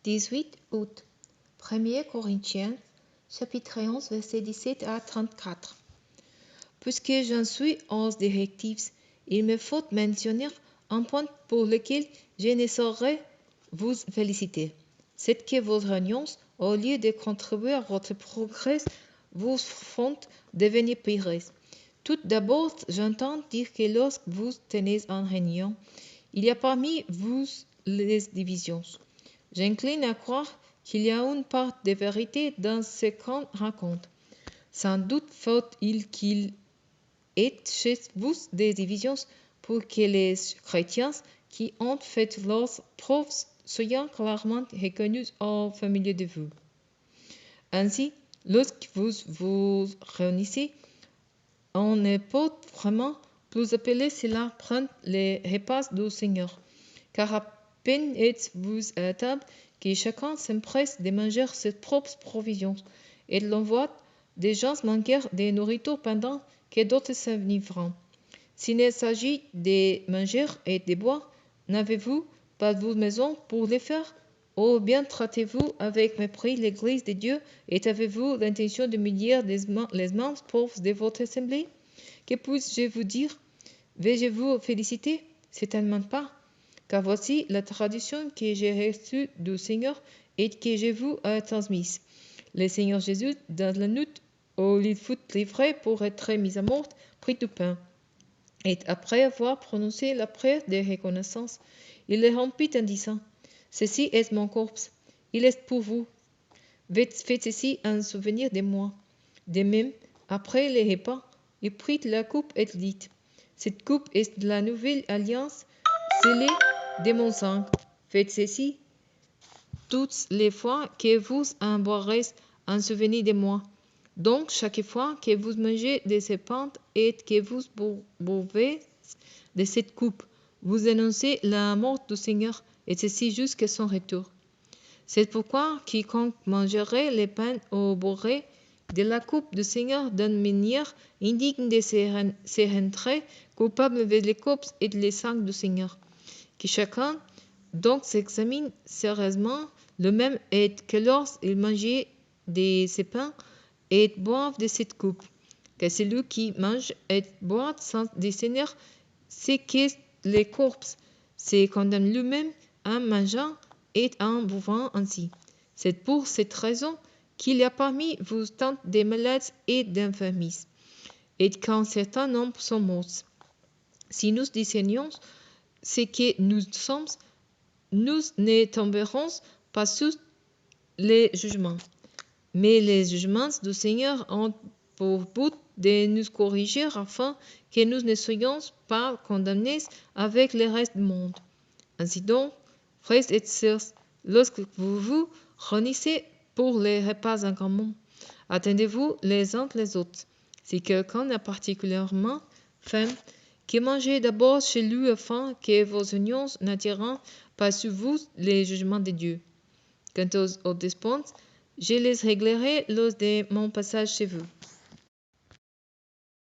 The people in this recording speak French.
18 août. 1er Corinthiens, chapitre 11, versets 17 à 34. Puisque j'en suis aux directives, il me faut mentionner un point pour lequel je ne saurais vous féliciter. C'est que vos réunions, au lieu de contribuer à votre progrès, vous font devenir pires. Tout d'abord, j'entends dire que lorsque vous tenez en réunion, il y a parmi vous les divisions. J'incline à croire qu'il y a une part de vérité dans ce qu'on raconte. Sans doute faut-il qu'il ait chez vous des divisions pour que les chrétiens qui ont fait leurs preuves soient clairement reconnus au milieu de vous. Ainsi, lorsque vous vous réunissez, on ne peut vraiment plus appeler cela prendre les repas du Seigneur, car à peine êtes-vous à table que chacun s'empresse de manger ses propres provisions, et l'on voit des gens manquer de nourriture pendant que d'autres s'enivrent. S'il s'agit de manger et de boire, n'avez-vous pas vos maisons pour les faire? Ou bien traitez-vous avec mépris l'Église de Dieu et avez-vous l'intention d'humilier les membres pauvres de votre assemblée? Que puis-je vous dire? Vais-je vous féliciter? Certainement pas, car voici la tradition que j'ai reçue du Seigneur et que je vous ai transmise. Le Seigneur Jésus, dans la nuit où il fut livré pour être mis à mort, prit du pain. Et après avoir prononcé la prière de reconnaissance, il le rompit en disant: Ceci est mon corps, il est pour vous. Faites ceci en souvenir de moi. De même, après le repas, il prit la coupe et dit: Cette coupe est la nouvelle alliance scellée de mon sang. Faites ceci toutes les fois que vous en boirez en souvenir de moi. Donc, chaque fois que vous mangez de ces pains et que vous buvez de cette coupe, vous annoncez la mort du Seigneur, et ceci jusqu'à son retour. C'est pourquoi quiconque mangerait les pains ou boirait de la coupe du Seigneur d'une manière indigne de se rentrer coupable avec les corps et les sangs du Seigneur. Que chacun donc s'examine sérieusement lui-même et que lorsqu'il mange de ces pains et boive de cette coupe, que celui qui mange et boit sans discerner ce qu'est les corps se condamne lui-même en mangeant et en buvant ainsi. C'est pour cette raison qu'il y a parmi vous tant de malades et d'infirmis, et qu'un certain nombre sont morts. Si nous discernions ce que nous sommes, nous ne tomberons pas sous les jugements. Mais les jugements du Seigneur ont pour but de nous corriger afin que nous ne soyons pas condamnés avec le reste du monde. Ainsi donc, frères et sœurs, lorsque vous vous réunissez pour les repas en commun, attendez-vous les uns les autres. Si quelqu'un a particulièrement faim, que mangez d'abord chez lui afin que vos unions n'attirent pas sur vous les jugements de Dieu. Quant aux dépenses, je les réglerai lors de mon passage chez vous.